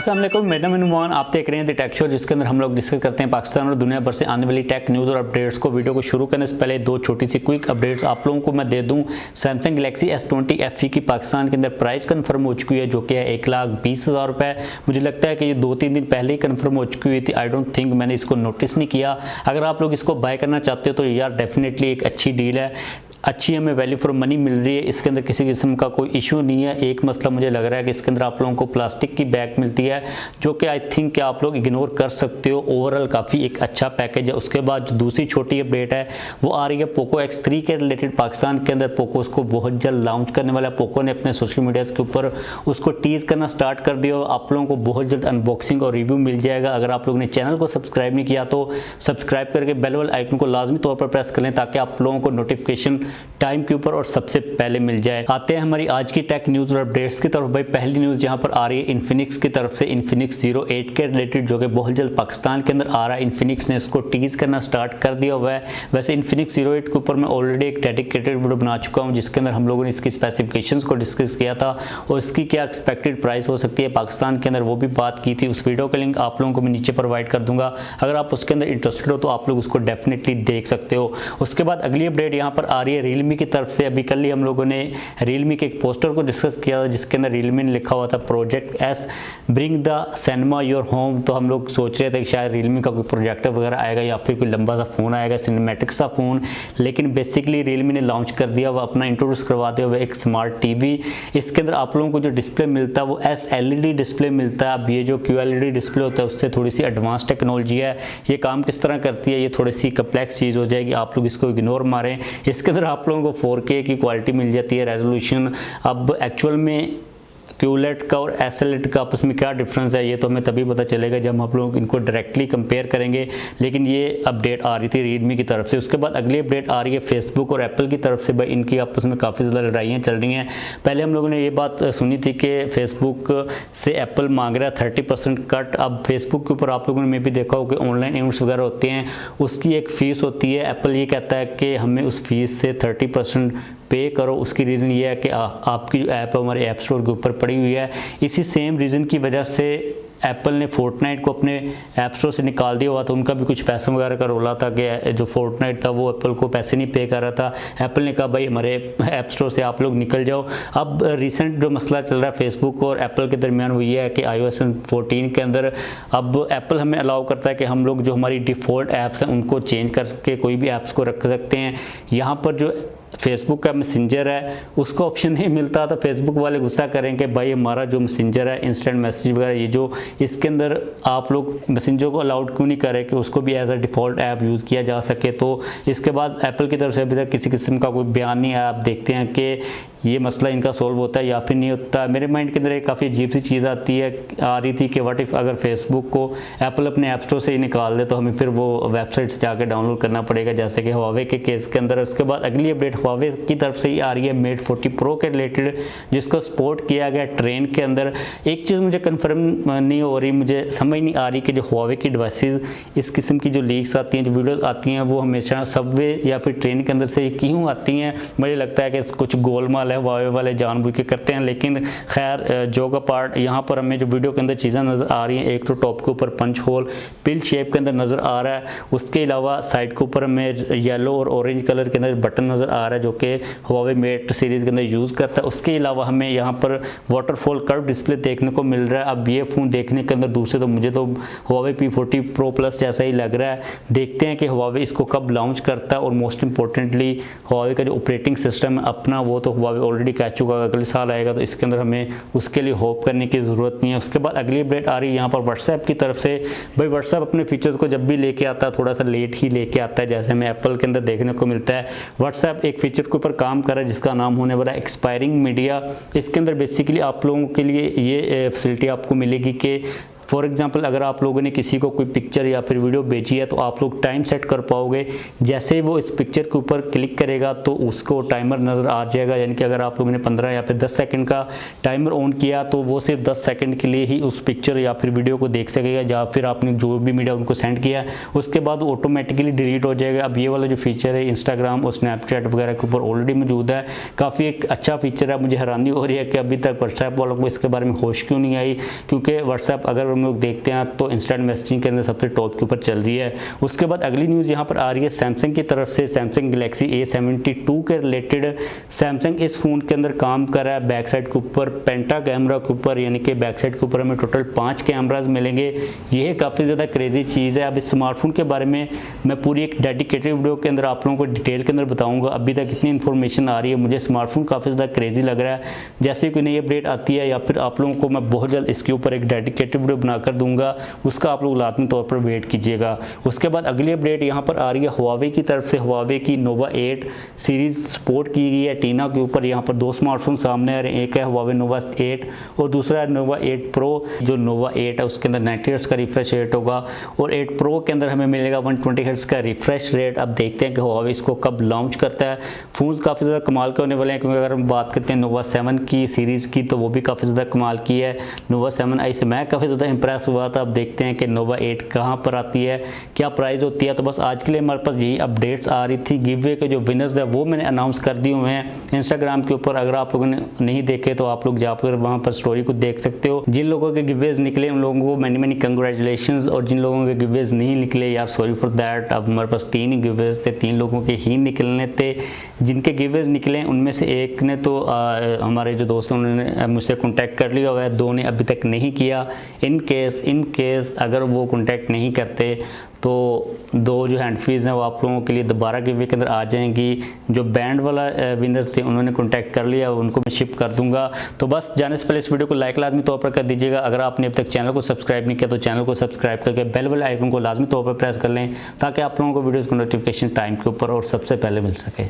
अस्सलाम वालेकुम, मेरा नाम नुमान। आप देख रहे हैं द टेक शो, जिसके अंदर हम लोग डिस्कस करते हैं पाकिस्तान और दुनिया भर से आने वाली टेक न्यूज़ और अपडेट्स को। वीडियो को शुरू करने से पहले दो छोटी सी क्विक अपडेट्स आप लोगों को मैं दे दूं। सैमसंग गैलेक्सी S20 FE की पाकिस्तान के अंदर प्राइस कंफर्म हो चुकी है, जो कि है 1,20,000 रुपये। मुझे लगता है कि ये 2-3 दिन पहले ही कंफर्म हो चुकी हुई थी। आई डोंट थिंक मैंने इसको नोटिस नहीं किया। अगर आप लोग इसको बाय करना चाहते हो तो यार डेफिनेटली एक अच्छी डील है, अच्छी हमें वैल्यू फॉर मनी मिल रही है। इसके अंदर किसी किस्म का कोई इशू नहीं है। एक मसला मुझे लग रहा है कि इसके अंदर आप लोगों को प्लास्टिक की बैग मिलती है, जो कि आई थिंक कि आप लोग इग्नोर कर सकते हो। ओवरऑल काफ़ी एक अच्छा पैकेज है। उसके बाद जो दूसरी छोटी अपडेट है वो आ रही है पोको X3 के रिलेटेड। पाकिस्तान के अंदर पोको उसको बहुत जल्द लॉन्च करने वाला है। पोको ने अपने सोशल मीडिया के ऊपर उसको टीज़ करना स्टार्ट कर दिया। आप लोगों को बहुत जल्द अनबॉक्सिंग और रिव्यू मिल जाएगा। अगर आप लोगों ने चैनल को सब्सक्राइब नहीं किया तो सब्सक्राइब करके बेल वाले आइकन को लाजमी तौर पर प्रेस कर लें, ताकि आप लोगों को नोटिफिकेशन टाइम के ऊपर और सबसे पहले मिल जाए। आते हैं हमारी आज की टेक न्यूज़ और अपडेट्स की तरफ। भाई पहली न्यूज़ यहाँ पर आ रही है इन्फिनिक्स की तरफ से, इन्फिनिक्स 08 के रिलेटेड, जो कि बहुत जल्द पाकिस्तान के अंदर आ रहा है। इन्फिनिक्स ने इसको टीज़ करना स्टार्ट कर दिया हुआ है। वैसे इन्फिनिक्स 08 के ऊपर मैं ऑलरेडी एक डेडिकेटेड वीडियो बना चुका हूँ, जिसके अंदर हम लोगों ने इसकी स्पेसिफिकेशंस को डिस्कस किया था और इसकी क्या एक्सपेक्टेड प्राइस हो सकती है पाकिस्तान के अंदर, वो भी बात की थी। उस वीडियो का लिंक आप लोगों को मैं नीचे प्रोवाइड कर दूंगा। अगर आप उसके अंदर इंटरेस्टेड हो तो आप लोग उसको डेफिनेटली देख सकते हो। उसके बाद अगली अपडेट यहाँ पर आ रही है रियलमी की तरफ से। अभी कल ही हम लोगों ने रियलमी के एक पोस्टर को डिस्कस किया था, जिसके अंदर रियलमी ने लिखा हुआ था project S bring the cinema your home. तो हम लोग सोच रहे थे कि शायद रियलमी का कोई प्रोजेक्टर वगैरह आएगा या फिर कोई लंबा सा फ़ोन आएगा, सिनेमैटिक सा फ़ोन। लेकिन बेसिकली रियलमी ने लॉन्च कर दिया, वह अपना इंट्रोड्यूस करवाते हुए एक स्मार्ट टीवी। इसके अंदर आप लोगों को जो डिस्प्ले मिलता है वो LED डिस्प्ले मिलता है। अब ये जो QLED डिस्प्ले होता है उससे थोड़ी सी एडवांस टेक्नोलॉजी है। ये काम किस तरह करती है, ये थोड़ी सी कम्प्लेक्स चीज़ हो जाएगी, आप लोग इसको इग्नोर मारें। इसके अंदर आप लोगों को 4K की क्वालिटी मिल जाती है, रेजोल्यूशन। अब एक्चुअल में QLED का और SLED का आपस में क्या डिफरेंस है, ये तो हमें तभी पता चलेगा जब हम लोग इनको डायरेक्टली कंपेयर करेंगे। लेकिन ये अपडेट आ रही थी रियलमी की तरफ से। उसके बाद अगली अपडेट आ रही है फेसबुक और एप्पल की तरफ से। भाई इनकी आपस में काफ़ी ज़्यादा लड़ाइयाँ चल रही हैं। पहले हम लोगों ने ये बात सुनी थी कि फेसबुक से एप्पल मांग रहा है 30% कट। अब फेसबुक के ऊपर आप लोगों ने मे भी देखा हो कि ऑनलाइन इवेंट्स वगैरह होते हैं, उसकी एक फ़ीस होती है। एप्पल ये कहता है कि हमें उस फीस से 30% पे करो। उसकी रीज़न ये है कि आपकी जो ऐप है हमारे ऐप स्टोर के ऊपर पड़ी हुई है। इसी सेम रीज़न की वजह से एप्पल ने फोर्टनाइट को अपने ऐप स्टोर से निकाल दिया हुआ था। उनका भी कुछ पैसे वगैरह का रोला था कि जो फोर्टनाइट था वो एप्पल को पैसे नहीं पे कर रहा था। एप्पल ने कहा भाई हमारे ऐप स्टोर से आप लोग निकल जाओ। अब रिसेंट जो मसला चल रहा है फेसबुक और एप्पल के दरमियान वो ये है कि iOS 14 के अंदर अब एप्पल हमें अलाउ करता है कि हम लोग जो हमारी डिफ़ॉल्ट ऐप्स हैं उनको चेंज करके कोई भी ऐप्स को रख सकते हैं। यहाँ पर जो फेसबुक का मैसेंजर है उसको ऑप्शन नहीं मिलता, तो फेसबुक वाले गुस्सा करें कि भाई हमारा जो मैसेंजर है इंस्टेंट मैसेज वगैरह, ये जो इसके अंदर आप लोग मैसेंजर को अलाउड क्यों नहीं करें कि उसको भी as a default app use किया जा सके। तो इसके बाद एप्पल की तरफ से अभी तक किसी किस्म का कोई बयान नहीं आया। आप देखते हैं कि ये मसला इनका सॉल्व होता है या फिर नहीं होता। मेरे माइंड के अंदर एक काफ़ी अजीब सी चीज़ आ रही थी कि व्हाट इफ़ अगर फेसबुक को एप्पल अपने ऐप स्टोर से ही निकाल दे तो हमें फिर वो वेबसाइट से जाकर डाउनलोड करना पड़ेगा, जैसे कि हुआवे के केस के अंदर। उसके बाद अगली अपडेट हुआवे की तरफ से ही आ रही है मेट 40 प्रो के रिलेटेड, जिसको सपोर्ट किया गया ट्रेन के अंदर। एक चीज़ मुझे कन्फर्म नहीं हो रही, मुझे समझ नहीं आ रही कि जो हुआवे की डिवाइसेस इस किस्म की जो लीक्स आती हैं, जो वीडियोस आती हैं, वो हमेशा सबवे या फिर ट्रेन के अंदर से क्यों आती हैं। मुझे लगता है कि कुछ गोलमाल है, हुआवे वाले जानबूझ के करते हैं। लेकिन खैर जो का पार्ट, यहाँ पर हमें जो वीडियो के अंदर चीज़ें नज़र आ रही हैं, एक तो टॉप के ऊपर पंच होल पिल शेप के अंदर नज़र आ रहा है। उसके अलावा साइड के ऊपर हमें येलो और ऑरेंज कलर के अंदर बटन नज़र आ रहा है, जो कि हुआवे मेट सीरीज़ के अंदर यूज़ करता है। उसके अलावा हमें यहाँ पर वाटरफॉल कर्व डिस्प्ले देखने को मिल रहा है। अब ये फ़ोन देखने के अंदर दूसरे तो मुझे तो हुआवे P40 Pro Plus जैसा ही लग रहा है। देखते हैं कि हुआवे इसको कब लॉन्च करता है। और मोस्ट इंपॉर्टेंटली हुआवे का जो ऑपरेटिंग सिस्टम है अपना, वो तो हुआवे ऑलरेडी कह चुका है अगले साल आएगा, तो इसके अंदर हमें उसके लिए होप करने की ज़रूरत नहीं है। उसके बाद अगली अपडेट आ रही है यहाँ पर व्हाट्सएप की तरफ से। भाई व्हाट्सएप अपने फीचर्स को जब भी लेके आता है थोड़ा सा लेट ही लेके आता है, जैसे हमें एप्पल के अंदर देखने को मिलता है। व्हाट्सएप एक फीचर के ऊपर काम कर रहा है जिसका नाम होने वाला एक्सपायरिंग मीडिया। इसके अंदर बेसिकली आप लोगों के लिए ये फैसिलिटी आपको मिलेगी कि फॉर एग्जांपल अगर आप लोगों ने किसी को कोई पिक्चर या फिर वीडियो भेजी है तो आप लोग टाइम सेट कर पाओगे। जैसे ही वो इस पिक्चर के ऊपर क्लिक करेगा तो उसको टाइमर नज़र आ जाएगा, यानी कि अगर आप लोगों ने 15 या फिर 10 सेकंड का टाइमर ऑन किया तो वो सिर्फ 10 सेकंड के लिए ही उस पिक्चर या फिर वीडियो को देख सकेगा, या फिर आपने जो भी मीडिया उनको सेंड किया उसके बाद वो ऑटोमेटिकली डिलीट हो जाएगा। अब ये वाला जो फीचर है इंस्टाग्राम और स्नैपचैट वगैरह के ऊपर ऑलरेडी मौजूद है, काफ़ी एक अच्छा फीचर है। मुझे हैरानी हो रही है कि अभी तक व्हाट्सएप वालों को इसके बारे में होश क्यों नहीं आई, क्योंकि व्हाट्सएप अगर हम लोग देखते हैं तो इंस्टेंट मैसेजिंग के अंदर सबसे टॉप के ऊपर चल रही है। उसके बाद अगली न्यूज़ यहाँ पर आ रही है सैमसंग की तरफ से। सैमसंग गैलेक्सी A72 के रिलेटेड सैमसंग इस फ़ोन के अंदर काम कर रहा है बैक साइड के ऊपर पेंटा कैमरा के ऊपर, यानी कि बैक साइड के ऊपर हमें टोटल 5 कैमराज मिलेंगे। यह काफ़ी ज़्यादा क्रेजी चीज़ है। अब इस स्मार्टफोन के बारे में मैं पूरी एक डेडिकेटेड वीडियो के अंदर आप लोगों को डिटेल के अंदर बताऊंगा। अभी तक इतनी इन्फॉर्मेशन आ रही है, मुझे स्मार्टफोन काफ़ी ज़्यादा क्रेजी लग रहा है। जैसे कोई नई अपडेट आती है या फिर आप लोगों को मैं बहुत जल्द इसके ऊपर एक डेडिकेटेड वीडियो बनाकर दूंगा, उसका आप लोग लाजमी तौर पर वेट कीजिएगा। उसके बाद अगली अपडेट यहाँ पर आ रही है हुआवे की तरफ से। हुआवे की नोवा 8 सीरीज़ सपोर्ट की गई है टीना के ऊपर। यहाँ पर 2 स्मार्टफोन सामने आ रहे हैं, एक है हुआवे नोवा 8 और दूसरा है नोवा 8 प्रो। जो नोवा 8 है उसके अंदर 90 हर्ट्ज का रिफ्रेश रेट होगा और 8 प्रो के अंदर हमें मिलेगा 120 हर्ट्ज का रिफ्रेश रेट। अब देखते हैं कि हुआवे इसको कब लॉन्च करता है। फ़ोन्स काफ़ी ज़्यादा कमाल के होने वाले हैं, क्योंकि अगर हम बात करते हैं नोवा 7 की सीरीज़ की तो वो भी काफ़ी ज़्यादा कमाल की है। नोवा 7 आई से मैं काफ़ी ज़्यादा इंप्रेस हुआ था। अब देखते हैं कि नोवा 8 कहाँ पर आती है, क्या प्राइस होती है। तो बस आज के लिए हमारे पास यही अपडेट्स आ रही थी। गिववे के जो विनर्स है वो मैंने अनाउंस कर दिए हुए हैं इंस्टाग्राम के ऊपर। अगर आप लोगों ने नहीं देखे तो आप लोग जाकर वहाँ पर स्टोरी को देख सकते हो। जिन लोगों के गिववेज निकले उन लोगों को मैनी मैनी कंग्रेचुलेशंस, और जिन लोगों के गिववेज नहीं निकले यार सॉरी फॉर दैट। अब हमारे पास 3 ही गिववेज थे, 3 लोगों के ही निकलने थे। जिनके गिववेज निकले उनमें से एक ने तो हमारे जो दोस्त हैं उन्होंने मुझसे कॉन्टैक्ट कर लिया हुआ है, 2 ने अभी तक नहीं किया। इन केस अगर वो कॉन्टैक्ट नहीं करते तो 2 जो हैंड फीस हैं वो आप लोगों के लिए दोबारा गिवे के अंदर आ जाएंगी। जो बैंड वाला विनर थे उन्होंने कॉन्टैक्ट कर लिया, उनको मैं शिप कर दूंगा। तो बस जाने से पहले इस वीडियो को लाइक लाजमी तौर पर कर दीजिएगा। अगर आपने अभी तक चैनल को सब्सक्राइब नहीं किया तो चैनल को सब्सक्राइब करके बेल वाले आइकन को लाजमी तौर पर प्रेस कर लें, ताकि आप लोगों को वीडियोज़ को नोटिफिकेशन टाइम के ऊपर और सबसे पहले मिल सके।